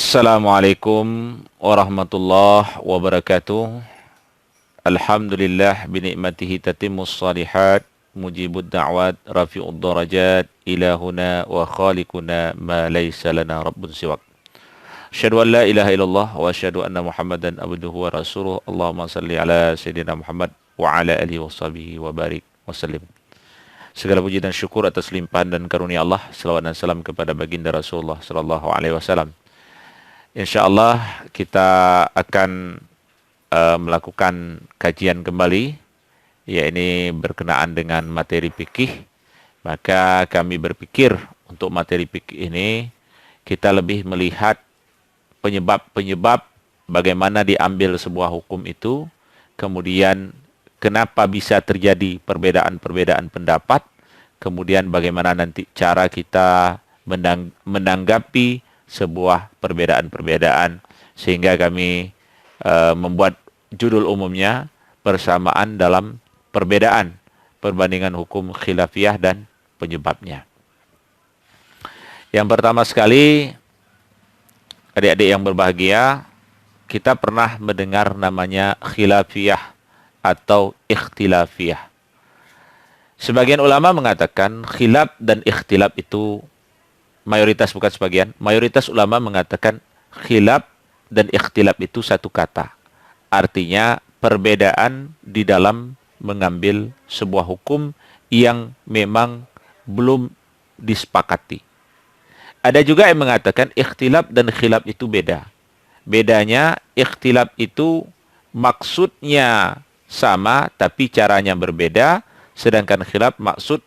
Assalamualaikum warahmatullahi wabarakatuh. Alhamdulillah binikmatihi tatimmus salihat, mujibud da'wat, rafi'ud darajat, ilahuna wa khaliquna ma laysa lana rabbun siwak. Asyhadu an la ilaha illallah wa asyhadu anna Muhammadan abduhu wa rasuluh. Allahumma salli ala sayyidina Muhammad wa ala alihi wa sahbihi wa barik wa sallim. Segala puji dan syukur atas limpahan dan karunia Allah, selawat dan salam kepada baginda Rasulullah sallallahu alaihi wasallam. Insyaallah kita akan melakukan kajian kembali, yakni berkenaan dengan materi fikih. Maka kami berpikir untuk materi fikih ini kita lebih melihat penyebab-penyebab bagaimana diambil sebuah hukum itu, kemudian kenapa bisa terjadi perbedaan-perbedaan pendapat, kemudian bagaimana nanti cara kita menanggapi sebuah perbedaan-perbedaan, sehingga kami membuat judul umumnya persamaan dalam perbedaan, perbandingan hukum khilafiyah dan penyebabnya. Yang pertama sekali, adik-adik yang berbahagia, kita pernah mendengar namanya khilafiyah atau ikhtilafiyah. Sebagian ulama mengatakan khilaf dan ikhtilaf itu, mayoritas bukan sebagian, mayoritas ulama mengatakan khilaf dan ikhtilaf itu satu kata. Artinya perbedaan di dalam mengambil sebuah hukum yang memang belum disepakati. Ada juga yang mengatakan ikhtilaf dan khilaf itu beda. Bedanya ikhtilaf itu maksudnya sama tapi caranya berbeda, sedangkan khilaf maksud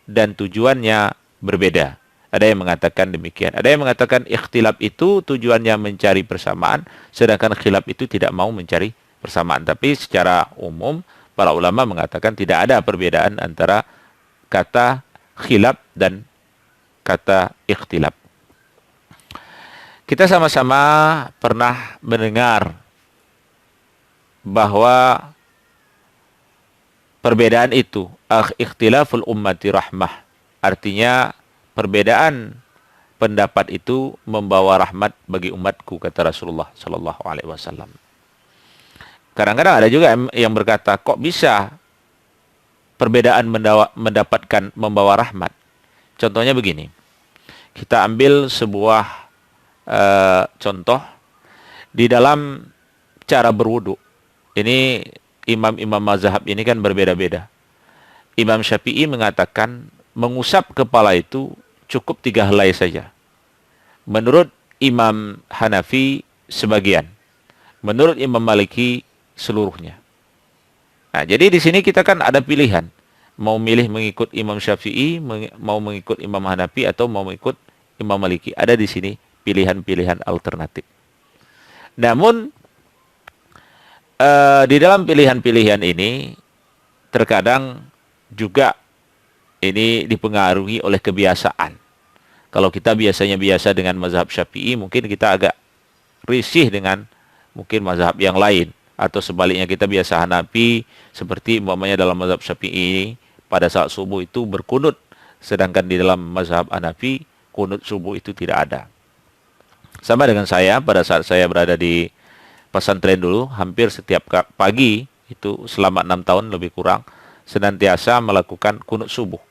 dan tujuannya berbeda. Ada yang mengatakan demikian. Ada yang mengatakan ikhtilaf itu tujuannya mencari persamaan, sedangkan khilaf itu tidak mau mencari persamaan. Tapi secara umum, para ulama mengatakan tidak ada perbedaan antara kata khilaf dan kata ikhtilaf. Kita sama-sama pernah mendengar bahwa perbedaan itu, ikhtilaful ummati rahmah, artinya perbedaan pendapat itu membawa rahmat bagi umatku, kata Rasulullah sallallahu alaihi wasallam. Kadang-kadang ada juga yang berkata, kok bisa perbedaan membawa rahmat? Contohnya begini. Kita ambil sebuah contoh di dalam cara berwudu. Ini imam-imam mazhab ini kan berbeda-beda. Imam Syafi'i mengatakan mengusap kepala itu cukup 3 helai saja. Menurut Imam Hanafi sebagian. Menurut Imam Maliki seluruhnya. Nah, jadi di sini kita kan ada pilihan. Mau milih mengikut Imam Syafi'i, mau mengikut Imam Hanafi, atau mau mengikut Imam Maliki. Ada di sini pilihan-pilihan alternatif. Namun di dalam pilihan-pilihan ini terkadang juga ini dipengaruhi oleh kebiasaan. Kalau kita biasa dengan mazhab Syafi'i, mungkin kita agak risih dengan mungkin mazhab yang lain. Atau sebaliknya kita biasa Hanafi, seperti umpamanya dalam mazhab Syafi'i pada saat subuh itu berkunut, sedangkan di dalam mazhab Hanafi kunut subuh itu tidak ada. Sama dengan saya, pada saat saya berada di pesantren dulu, hampir setiap pagi itu selama 6 tahun lebih kurang senantiasa melakukan kunut subuh.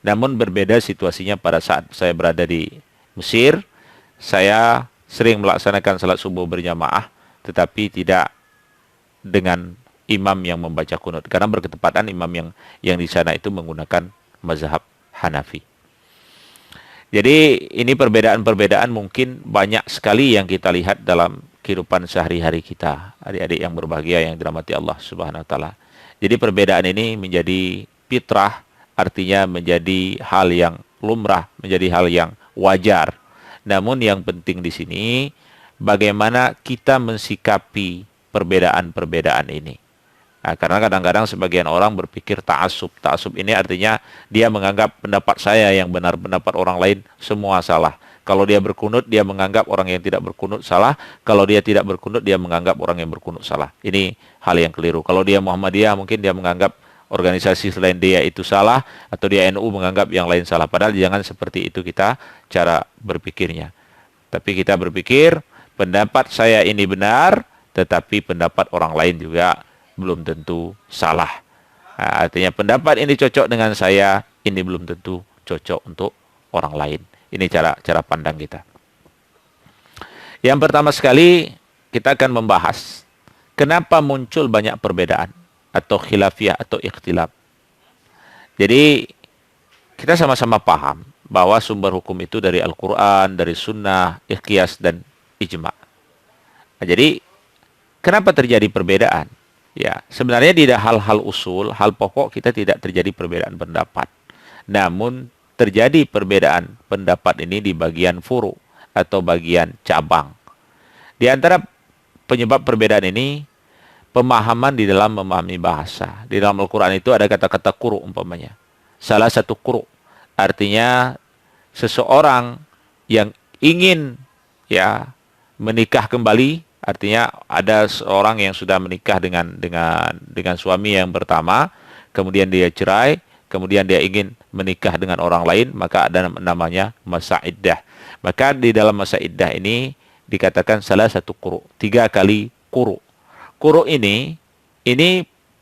Namun berbeda situasinya pada saat saya berada di Mesir. Saya sering melaksanakan salat subuh berjamaah, tetapi tidak dengan imam yang membaca kunut, karena berketepatan imam yang di sana itu menggunakan mazhab Hanafi. Jadi ini perbedaan-perbedaan mungkin banyak sekali yang kita lihat dalam kehidupan sehari-hari kita, adik-adik yang berbahagia yang dirahmati Allah Subhanahu wa taala. Jadi perbedaan ini menjadi fitrah, artinya menjadi hal yang lumrah, menjadi hal yang wajar. Namun yang penting di sini bagaimana kita mensikapi perbedaan-perbedaan ini. Nah, karena kadang-kadang sebagian orang berpikir ta'assub. Ta'assub ini artinya dia menganggap pendapat saya yang benar, pendapat orang lain semua salah. Kalau dia berkunut, dia menganggap orang yang tidak berkunut salah. Kalau dia tidak berkunut, dia menganggap orang yang berkunut salah. Ini hal yang keliru. Kalau dia Muhammadiyah, mungkin dia menganggap organisasi selain dia itu salah, atau dia NU menganggap yang lain salah. Padahal jangan seperti itu kita cara berpikirnya. Tapi kita berpikir Pendapat saya ini benar, tetapi pendapat orang lain juga belum tentu salah. Nah, artinya pendapat ini cocok dengan saya, ini belum tentu cocok untuk orang lain. Ini cara pandang kita. Yang pertama sekali, kita akan membahas kenapa muncul banyak perbedaan atau khilafiyah atau ikhtilaf. Jadi kita sama-sama paham bahwa sumber hukum itu dari Al-Quran, dari Sunnah, Qiyas, dan Ijma. Nah, jadi kenapa terjadi perbedaan? Ya, sebenarnya di hal-hal usul, hal pokok kita tidak terjadi perbedaan pendapat. Namun terjadi perbedaan pendapat ini di bagian furu atau bagian cabang. Di antara penyebab perbedaan ini, pemahaman di dalam memahami bahasa. Di dalam Al-Quran itu ada kata-kata kuru umpamanya. Salah satu kuru artinya seseorang yang ingin ya menikah kembali, artinya ada seorang yang sudah menikah dengan suami yang pertama, kemudian dia cerai, kemudian dia ingin menikah dengan orang lain, maka ada namanya masa iddah. Maka di dalam masa iddah ini dikatakan salah satu kuru, 3 kali kuru. Kuru ini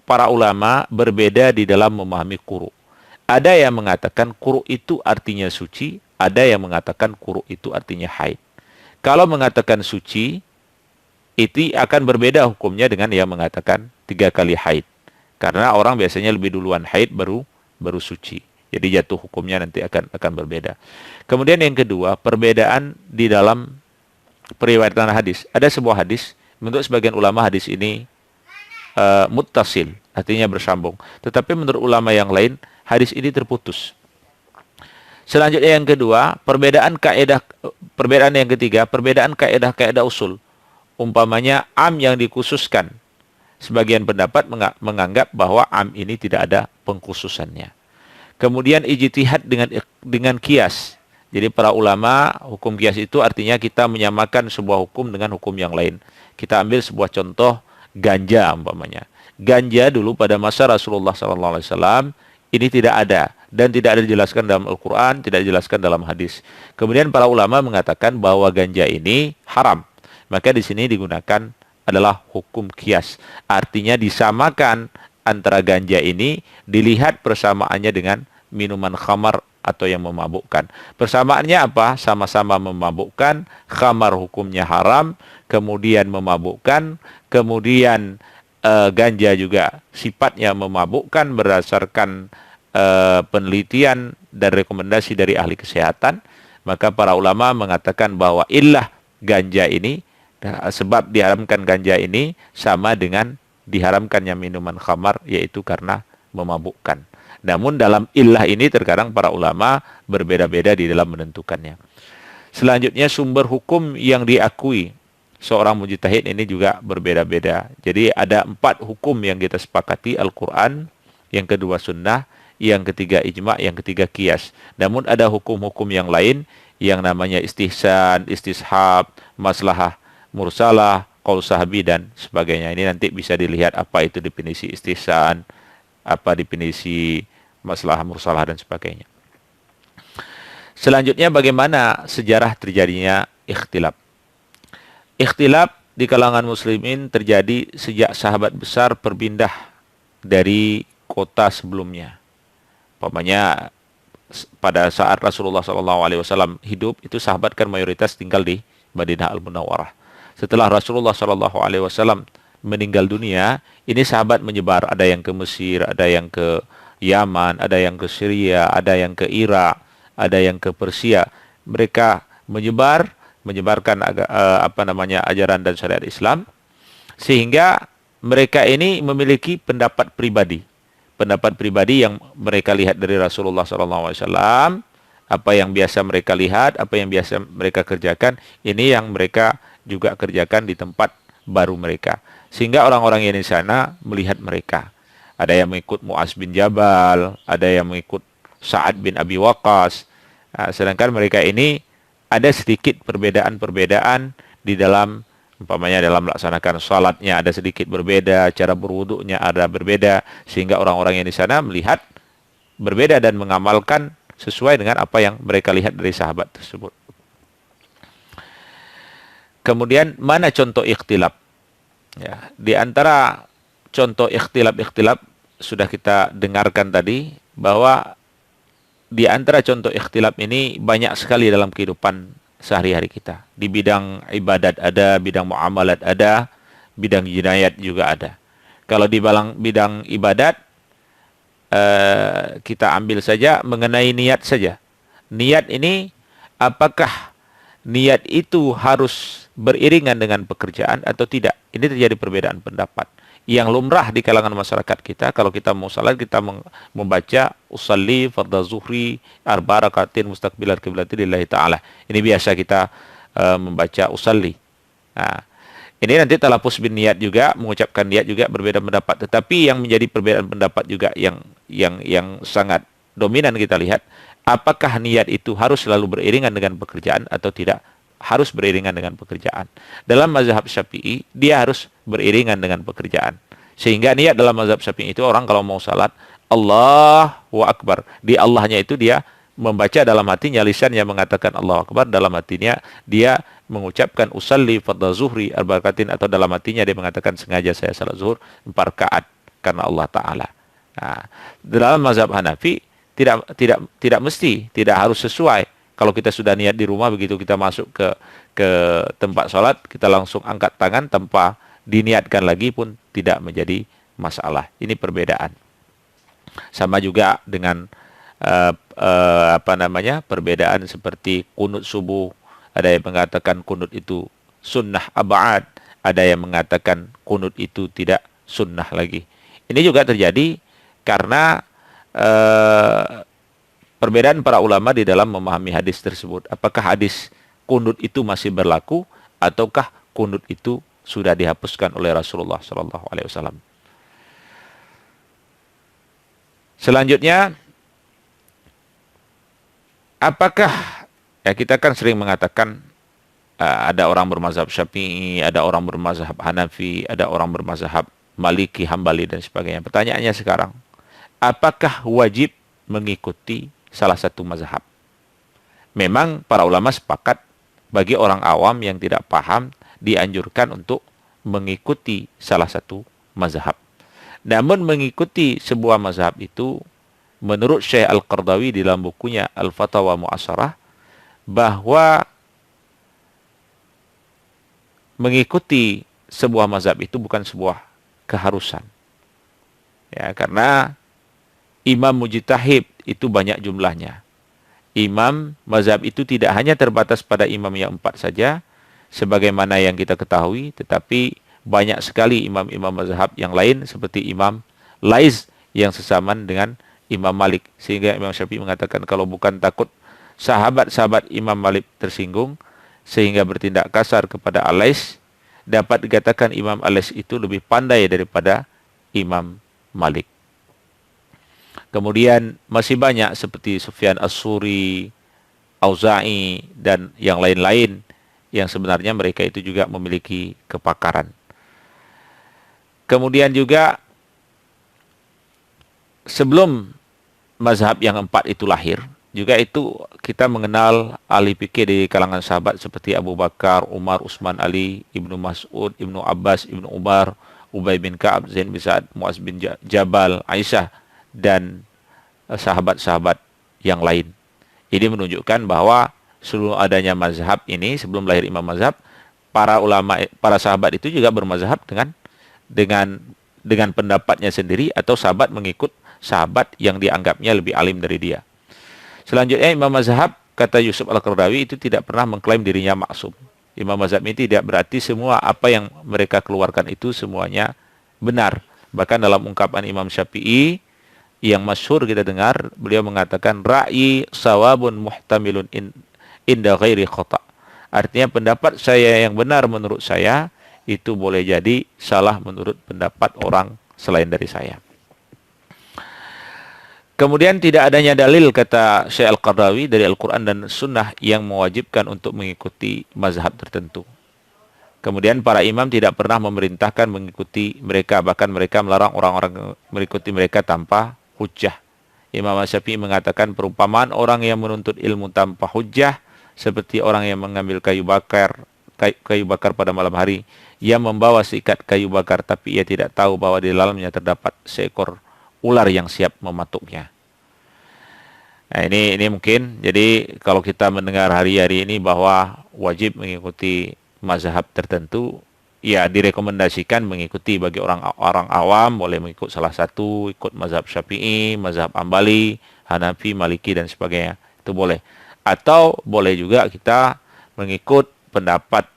para ulama berbeda di dalam memahami kuru. Ada yang mengatakan kuru itu artinya suci, ada yang mengatakan kuru itu artinya haid. Kalau mengatakan suci, itu akan berbeda hukumnya dengan yang mengatakan 3 kali haid. Karena orang biasanya lebih duluan haid baru suci. Jadi jatuh hukumnya nanti akan berbeda. Kemudian yang kedua, perbedaan di dalam periwayatan hadis. Ada sebuah hadis, menurut sebagian ulama hadis ini muttasil, artinya bersambung. Tetapi menurut ulama yang lain, hadis ini terputus. Selanjutnya yang kedua, perbedaan yang ketiga, perbedaan kaidah-kaidah usul. Umpamanya am yang dikhususkan. Sebagian pendapat menganggap bahwa am ini tidak ada pengkhususannya. Kemudian ijtihad dengan kias. Jadi para ulama hukum kias itu artinya kita menyamakan sebuah hukum dengan hukum yang lain. Kita ambil sebuah contoh ganja umpamanya. Ganja dulu pada masa Rasulullah SAW ini tidak ada dan tidak ada dijelaskan dalam Al-Quran, tidak dijelaskan dalam hadis. Kemudian para ulama mengatakan bahwa ganja ini haram. Maka di sini digunakan adalah hukum kias. Artinya disamakan antara ganja ini, dilihat persamaannya dengan minuman khamar atau yang memabukkan. Persamaannya apa? Sama-sama memabukkan, khamar hukumnya haram, kemudian memabukkan, kemudian ganja juga sifatnya memabukkan berdasarkan penelitian dan rekomendasi dari ahli kesehatan. Maka para ulama mengatakan bahwa illah ganja ini, sebab diharamkan ganja ini sama dengan diharamkannya minuman khamar, yaitu karena memabukkan. Namun dalam illah ini terkadang para ulama berbeda-beda di dalam menentukannya. Selanjutnya sumber hukum yang diakui seorang mujtahid ini juga berbeda-beda. Jadi ada 4 hukum yang kita sepakati, Al-Quran, yang kedua sunnah, yang ketiga ijma', yang ketiga qiyas. Namun ada hukum-hukum yang lain yang namanya istihsan, istishab, maslahah mursalah, qaul sahabi, dan sebagainya. Ini nanti bisa dilihat apa itu definisi istihsan, apa definisi maslahah mursalah, dan sebagainya. Selanjutnya bagaimana sejarah terjadinya ikhtilaf. Ikhtilaf di kalangan muslimin terjadi sejak sahabat besar berpindah dari kota sebelumnya. Umpamanya pada saat Rasulullah SAW hidup, itu sahabat kan mayoritas tinggal di Madinah Al-Munawwarah. Setelah Rasulullah SAW meninggal dunia, ini sahabat menyebar. Ada yang ke Mesir, ada yang ke Yaman, ada yang ke Syria, ada yang ke Irak, ada yang ke Persia. Mereka menyebarkan ajaran dan syariat Islam, sehingga mereka ini memiliki pendapat pribadi yang mereka lihat dari Rasulullah SAW, apa yang biasa mereka lihat, apa yang biasa mereka kerjakan, ini yang mereka juga kerjakan di tempat baru mereka, sehingga orang-orang yang di sana melihat mereka. Ada yang mengikut Mu'az bin Jabal, ada yang mengikut Sa'ad bin Abi Waqqas. Sedangkan mereka ini ada sedikit perbedaan-perbedaan di dalam, umpamanya dalam melaksanakan salatnya ada sedikit berbeda, cara berwuduknya ada berbeda, sehingga orang-orang yang di sana melihat berbeda dan mengamalkan sesuai dengan apa yang mereka lihat dari sahabat tersebut. Kemudian mana contoh ikhtilaf? Ya, di antara contoh ikhtilaf sudah kita dengarkan tadi bahwa di antara contoh ikhtilaf ini banyak sekali dalam kehidupan sehari-hari kita. Di bidang ibadat ada, bidang muamalat ada, bidang jinayat juga ada. Kalau di bidang ibadat, kita ambil saja mengenai niat saja. Niat ini, apakah niat itu harus beriringan dengan pekerjaan atau tidak? Ini terjadi perbedaan pendapat. Yang lumrah di kalangan masyarakat kita, kalau kita mau salat, kita membaca usalli fardhu zuhri arba rakaatin mustaqbilal qiblati lillahi ta'ala. Ini biasa kita membaca usalli. Nah, ini nanti talafuz bin niat juga, mengucapkan niat juga berbeda pendapat. Tetapi yang menjadi perbedaan pendapat juga yang sangat dominan kita lihat, apakah niat itu harus selalu beriringan dengan pekerjaan atau tidak? Harus beriringan dengan pekerjaan. Dalam mazhab Syafi'i, dia harus beriringan dengan pekerjaan. Sehingga niat dalam mazhab Syafi'i itu, orang kalau mau salat, Allahu Akbar. Di Allahnya itu dia membaca dalam hatinya, lisannya mengatakan Allahu Akbar, dalam hatinya dia mengucapkan usalli fardhu zuhri arba rakaatin, atau dalam hatinya dia mengatakan sengaja saya salat zuhur 4 rakaat karena Allah Ta'ala. Nah, dalam mazhab Hanafi tidak mesti, tidak harus sesuai. Kalau kita sudah niat di rumah, begitu kita masuk ke tempat sholat, kita langsung angkat tangan tanpa diniatkan lagi pun tidak menjadi masalah. Ini perbedaan. Sama juga dengan perbedaan seperti kunut subuh. Ada yang mengatakan kunut itu sunnah ab'ad, ada yang mengatakan kunut itu tidak sunnah lagi. Ini juga terjadi karena perbedaan para ulama di dalam memahami hadis tersebut. Apakah hadis kunut itu masih berlaku ataukah kunut itu sudah dihapuskan oleh Rasulullah sallallahu alaihi wasallam? Selanjutnya, apakah kita kan sering mengatakan ada orang bermazhab Syafi'i, ada orang bermazhab Hanafi, ada orang bermazhab Maliki, Hambali dan sebagainya. Pertanyaannya sekarang, apakah wajib mengikuti salah satu mazhab? Memang para ulama sepakat bagi orang awam yang tidak paham dianjurkan untuk mengikuti salah satu mazhab. Namun mengikuti sebuah mazhab itu, menurut Syekh Al-Qardawi di dalam bukunya Al-Fatawa Mu'asharah, bahwa mengikuti sebuah mazhab itu bukan sebuah keharusan. Ya, karena imam mujtahid itu banyak jumlahnya. Imam mazhab itu tidak hanya terbatas pada imam yang 4 saja, sebagaimana yang kita ketahui, tetapi banyak sekali imam-imam mazhab yang lain, seperti Imam Laiz yang sesaman dengan Imam Malik. Sehingga Imam Syafi'i mengatakan, kalau bukan takut sahabat-sahabat Imam Malik tersinggung sehingga bertindak kasar kepada Al-Lais, dapat dikatakan Imam Al-Lais itu lebih pandai daripada Imam Malik. Kemudian masih banyak seperti Sufyan As-Suri, Auza'i, dan yang lain-lain yang sebenarnya mereka itu juga memiliki kepakaran. Kemudian juga sebelum mazhab yang 4 itu lahir, juga itu kita mengenal ahli fikih di kalangan sahabat seperti Abu Bakar, Umar, Utsman, Ali, Ibnu Mas'ud, Ibnu Abbas, Ibnu Umar, Ubay bin Ka'ab, Zain bin Sa'ad, Muaz bin Jabal, Aisyah, dan sahabat-sahabat yang lain. Ini menunjukkan bahwa sebelum adanya mazhab ini, sebelum lahir imam mazhab, para ulama, para sahabat itu juga bermazhab dengan pendapatnya sendiri, atau sahabat mengikut sahabat yang dianggapnya lebih alim dari dia. Selanjutnya, imam mazhab, kata Yusuf Al-Qardawi, itu tidak pernah mengklaim dirinya maksum. Imam mazhab ini tidak berarti semua apa yang mereka keluarkan itu semuanya benar. Bahkan dalam ungkapan Imam Syafi'i yang masyhur kita dengar, beliau mengatakan, ra'yi sawabun muhtamilun inda ghairi khata'. Artinya pendapat saya yang benar menurut saya itu boleh jadi salah menurut pendapat orang selain dari saya. Kemudian tidak adanya dalil, kata Syekh Al-Qardawi, dari Al-Quran dan Sunnah yang mewajibkan untuk mengikuti mazhab tertentu. Kemudian para imam tidak pernah memerintahkan mengikuti mereka, bahkan mereka melarang orang-orang mengikuti mereka tanpa hujjah. Imam Syafi'i mengatakan perumpamaan orang yang menuntut ilmu tanpa hujjah seperti orang yang mengambil kayu bakar kayu bakar pada malam hari. Ia membawa seikat kayu bakar, tapi ia tidak tahu bahwa di dalamnya terdapat seekor ular yang siap mematuknya. Nah, ini mungkin, jadi kalau kita mendengar hari-hari ini bahwa wajib mengikuti mazhab tertentu, ya direkomendasikan mengikuti bagi orang-orang awam, boleh mengikut salah satu, ikut mazhab Syafi'i, mazhab Ambali, Hanafi, Maliki dan sebagainya. Itu boleh. Atau boleh juga kita mengikut pendapat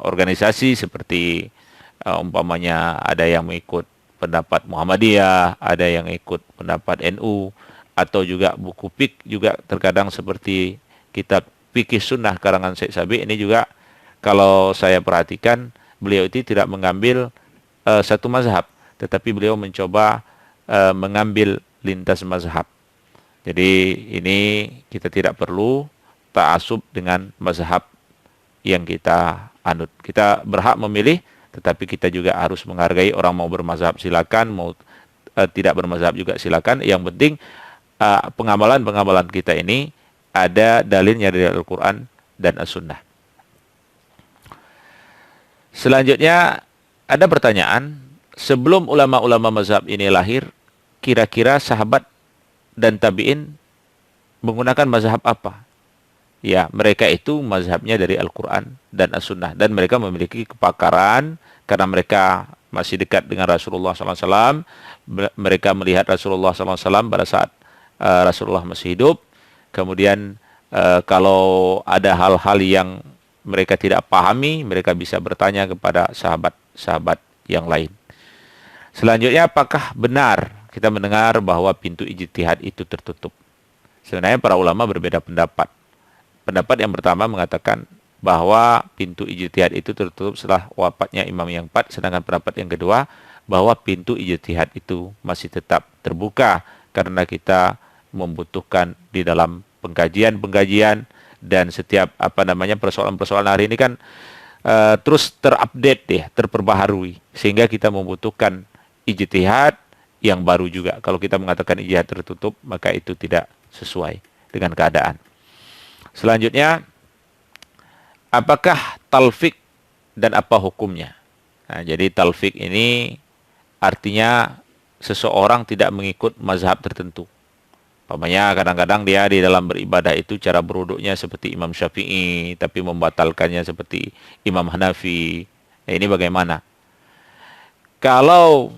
organisasi seperti umpamanya ada yang mengikut pendapat Muhammadiyah, ada yang ikut pendapat NU, atau juga buku fik juga terkadang seperti kitab Fikih Sunnah karangan Syekh Sabi. Ini juga kalau saya perhatikan beliau itu tidak mengambil satu mazhab, tetapi beliau mencoba mengambil lintas mazhab. Jadi ini kita tidak perlu ta'assub dengan mazhab yang kita anut. Kita berhak memilih, tetapi kita juga harus menghargai orang mau bermazhab silakan, mau tidak bermazhab juga silakan. Yang penting pengamalan kita ini ada dalilnya dari Al-Quran dan As-Sunnah. Selanjutnya ada pertanyaan, sebelum ulama-ulama mazhab ini lahir, kira-kira sahabat dan tabi'in menggunakan mazhab apa? Ya, mereka itu mazhabnya dari Al-Quran dan As-Sunnah, dan mereka memiliki kepakaran karena mereka masih dekat dengan Rasulullah SAW. Mereka melihat Rasulullah SAW pada saat Rasulullah masih hidup. Kemudian kalau ada hal-hal yang mereka tidak pahami, mereka bisa bertanya kepada sahabat-sahabat yang lain. Selanjutnya, apakah benar kita mendengar bahwa pintu ijtihad itu tertutup? Sebenarnya para ulama berbeda pendapat. Pendapat yang pertama mengatakan bahwa pintu ijtihad itu tertutup setelah wafatnya imam yang empat, sedangkan pendapat yang kedua bahwa pintu ijtihad itu masih tetap terbuka karena kita membutuhkan di dalam pengkajian dan setiap persoalan-persoalan hari ini kan terus terupdate ya, terperbaharui, sehingga kita membutuhkan ijtihad yang baru juga. Kalau kita mengatakan ijtihad tertutup, maka itu tidak sesuai dengan keadaan. Selanjutnya, apakah talfik dan apa hukumnya? Nah, jadi talfik ini artinya seseorang tidak mengikut mazhab tertentu. Umpamanya kadang-kadang dia di dalam beribadah itu cara berwuduknya seperti Imam Syafi'i, tapi membatalkannya seperti Imam Hanafi. Nah, ini bagaimana? Kalau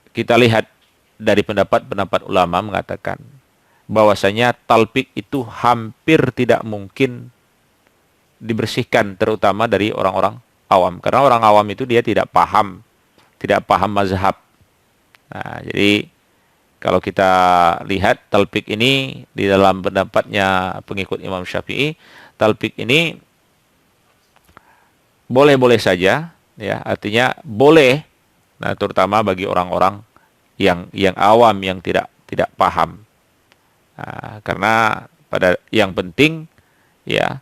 kita lihat dari pendapat-pendapat ulama mengatakan bahwasanya talfik itu hampir tidak mungkin dibersihkan, terutama dari orang-orang awam. Karena orang awam itu dia tidak paham mazhab. Nah, jadi kalau kita lihat talfik ini di dalam pendapatnya pengikut Imam Syafi'i, talfik ini boleh-boleh saja, ya, artinya boleh. Nah, terutama bagi orang-orang yang awam, yang tidak paham. Nah, karena pada yang penting ya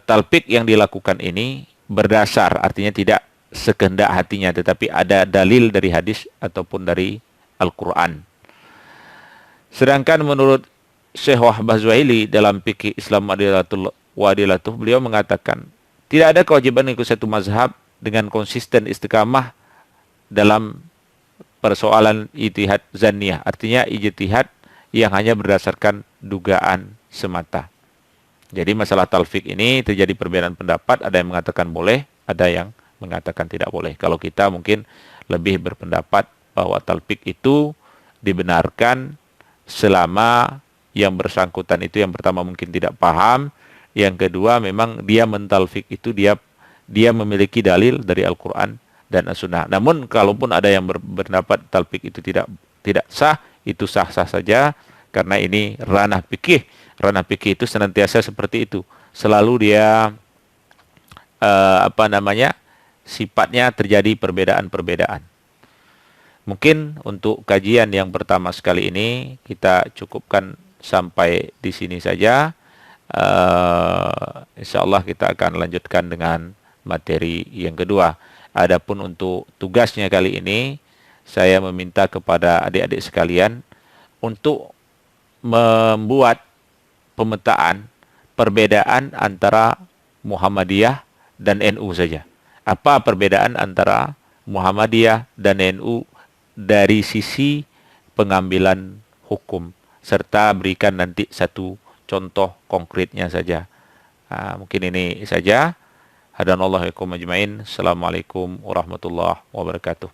talfik yang dilakukan ini berdasar, artinya tidak sekehendak hatinya, tetapi ada dalil dari hadis ataupun dari Al-Quran. Sedangkan menurut Syekh Wahbah Zuhaili dalam Fikih Islam Wa'adilatuh, beliau mengatakan tidak ada kewajiban ikut satu mazhab dengan konsisten istiqamah dalam persoalan ijtihad zanniyah, artinya ijtihad yang hanya berdasarkan dugaan semata. Jadi masalah talfik ini terjadi perbedaan pendapat, ada yang mengatakan boleh, ada yang mengatakan tidak boleh. Kalau kita mungkin lebih berpendapat bahwa talfik itu dibenarkan selama yang bersangkutan itu yang pertama mungkin tidak paham, yang kedua memang dia mentalfik itu dia memiliki dalil dari Al-Quran dan As-Sunnah. Namun kalaupun ada yang berpendapat talfik itu tidak sah, itu sah-sah saja, karena ini ranah fikih. Ranah fikih itu senantiasa seperti itu. Selalu dia sifatnya terjadi perbedaan-perbedaan. Mungkin untuk kajian yang pertama sekali ini kita cukupkan sampai di sini saja. Insyaallah kita akan lanjutkan dengan materi yang kedua. Adapun untuk tugasnya kali ini, saya meminta kepada adik-adik sekalian untuk membuat pemetaan perbedaan antara Muhammadiyah dan NU saja. Apa perbedaan antara Muhammadiyah dan NU dari sisi pengambilan hukum, serta berikan nanti satu contoh konkretnya saja. Mungkin ini saja. Hadanallahu ikum ajmain. Assalamualaikum warahmatullahi wabarakatuh.